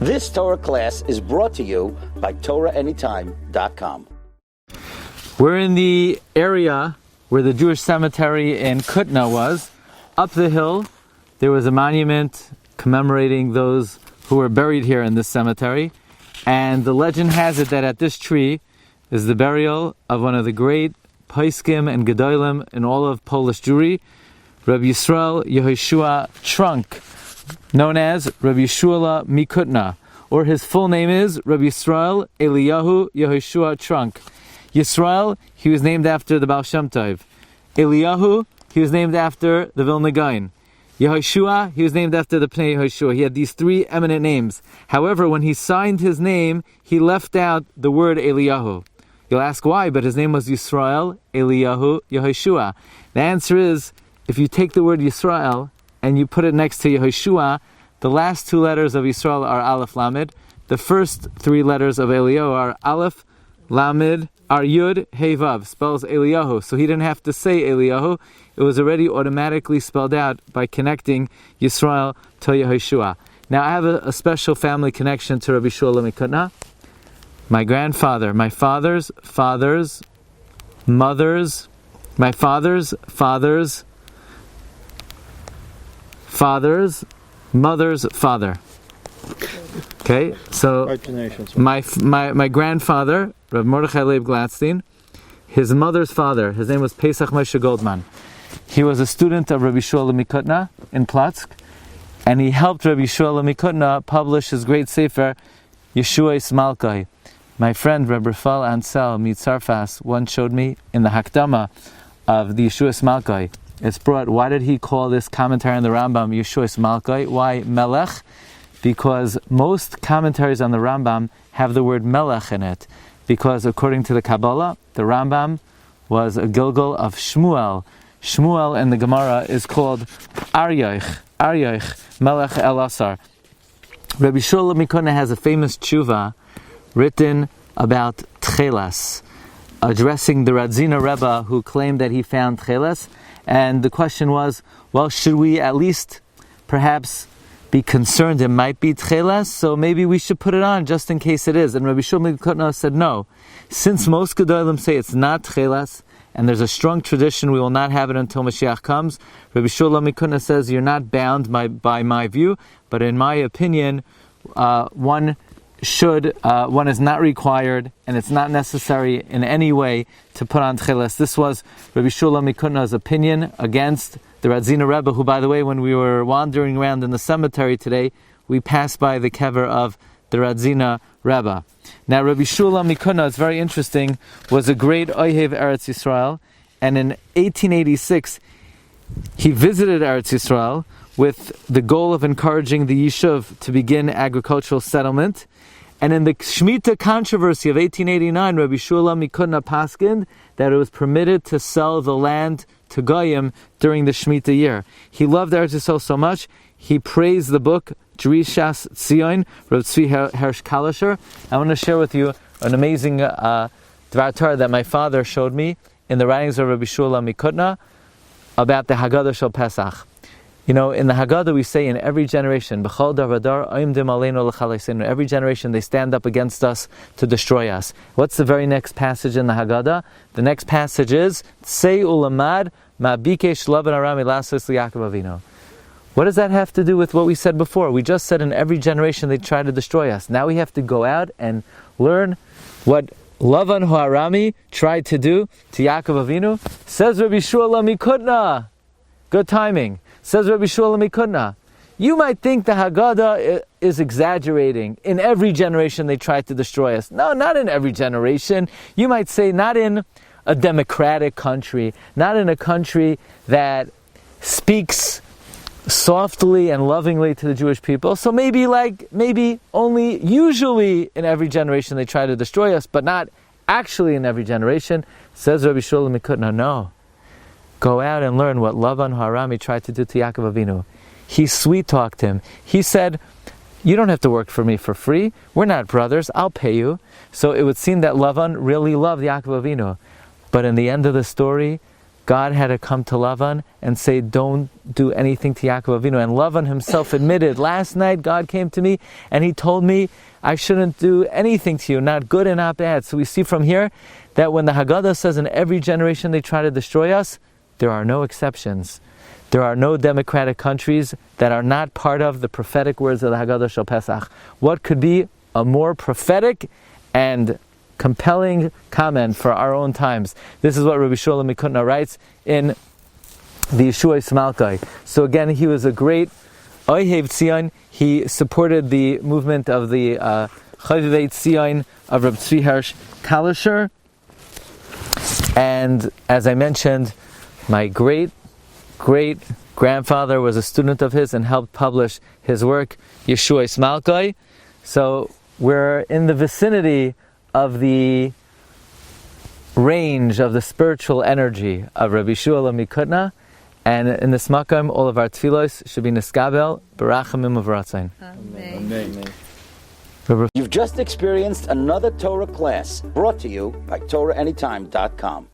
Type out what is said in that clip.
This Torah class is brought to you by TorahAnytime.com. We're in the area where the Jewish cemetery in Kutna was. Up the hill, there was a monument commemorating those who were buried here in this cemetery. And the legend has it that at this tree is the burial of one of the great Poskim and Gedolim in all of Polish Jewry, Rabbi Yehuda Trunk, known as Rabbi Yeshual'e Mikutna, or his full name is Rabbi Yisrael Eliyahu Yehoshua Trunk. Yisrael, he was named after the Baal Shem Tov. Eliyahu, he was named after the Vilna Gaon. Yehoshua, he was named after the Pnei Yehoshua. He had these three eminent names. However, when he signed his name, he left out the word Eliyahu. You'll ask why, but his name was Yisrael Eliyahu Yehoshua. The answer is, if you take the word Yisrael and you put it next to Yehoshua, the last two letters of Yisrael are Aleph Lamed. The first three letters of Eliyahu are Aleph Lamed, are Yud Hey Vav, spells Eliyahu. So he didn't have to say Eliyahu. It was already automatically spelled out by connecting Yisrael to Yehoshua. Now I have a special family connection to Rabbi Yeshual'e Mikutna. My grandfather, my father's father's mother's, my father's father's mother's father. Okay, so my grandfather, Rabbi Glatstein, his mother's father, his name was Pesach Moshe Goldman. He was a student of Rabbi Yeshual'e Mikutna in Platsk, and he helped Rabbi Yeshual'e Mikutna publish his great sefer, Yeshuos Malko. My friend Rabbi Rafal Ansel Mitzarfas once showed me in the Hakdama of the Yeshuos Malko. It's brought, why did he call this commentary on the Rambam Yeshuos Malko? Why Melech? Because most commentaries on the Rambam have the word Melech in it. Because according to the Kabbalah, the Rambam was a Gilgal of Shmuel. Shmuel in the Gemara is called Aryoch, Melech El Asar. Rabbi Yeshual'e Mikutna has a famous tshuva written about Tchelas, addressing the Radzina Rebbe who claimed that he found Tchelas. And the question was, well, should we at least perhaps be concerned it might be Tchelas, so maybe we should put it on just in case it is. And Rabbi Yeshual'e Mikutna said no. Since most Gedolim say it's not Tchelas, and there's a strong tradition we will not have it until Mashiach comes, Rabbi Yeshual'e Mikutna says you're not bound by my view, but in my opinion, one is not required, and it's not necessary in any way to put on Tchelas. This was Rabbi Yeshual'e Mikutna's opinion against the Radzina Rebbe, who, by the way, when we were wandering around in the cemetery today, we passed by the kever of the Radzina Rebbe. Now, Rabbi Yeshual'e Mikutna, it's very interesting, was a great Ohev Eretz Yisrael, and in 1886, he visited Eretz Yisrael with the goal of encouraging the Yishuv to begin agricultural settlement. And in the Shemitah controversy of 1889, Rabbi Yeshual'e Mikutna paskined that it was permitted to sell the land to Goyim during the Shemitah year. He loved Eretz Yisrael so much, he praised the book Drishas Tzion, Rav Tzvi Hersh Kalisher. I want to share with you an amazing Dvar Torah that my father showed me in the writings of Rabbi Yeshual'e Mikutna about the Haggadah Shel Pesach. You know, in the Haggadah we say in every generation, every generation they stand up against us to destroy us. What's the very next passage in the Haggadah? The next passage is, Sei ulamad ma bikesh lavan arami lasos liYaakov Avinu. What does that have to do with what we said before? We just said in every generation they try to destroy us. Now we have to go out and learn what Lavan Harami tried to do to Yaakov Avinu. Says Rabbi Yeshual'e Mikutna. Good timing. Says Rabbi Yeshual'e Mikutna. You might think the Haggadah is exaggerating. In every generation they tried to destroy us. No, not in every generation. You might say not in a democratic country, not in a country that speaks softly and lovingly to the Jewish people. So maybe only usually in every generation they try to destroy us, but not actually in every generation. Says Rabbi Yeshual'e Mikutna, no. Go out and learn what Lavan Harami tried to do to Yaakov Avinu. He sweet-talked him. He said, you don't have to work for me for free. We're not brothers. I'll pay you. So it would seem that Lavan really loved Yaakov Avinu. But in the end of the story, God had to come to Lavan and say, don't do anything to Yaakov Avinu. And Lavan himself admitted, last night God came to me and he told me I shouldn't do anything to you, not good and not bad. So we see from here that when the Haggadah says in every generation they try to destroy us, there are no exceptions. There are no democratic countries that are not part of the prophetic words of the Haggadah Shel Pesach. What could be a more prophetic and compelling comment for our own times? This is what Rabbi Yeshual'e Kutna writes in the Yeshuos Malko. So again, he was a great Ohev Tzion. He supported the movement of the Chovevei Tzion of Rabbi Tzvi Hirsch Kalisher. And as I mentioned, my great-great-grandfather was a student of his and helped publish his work, Yeshuos Malko. So we're in the vicinity of the range of the spiritual energy of Rabbi Yeshual'e Kutna, and in this makam, all of our tefillos should be niskabel barachamim of ratzain. Amen. You've just experienced another Torah class brought to you by TorahAnytime.com.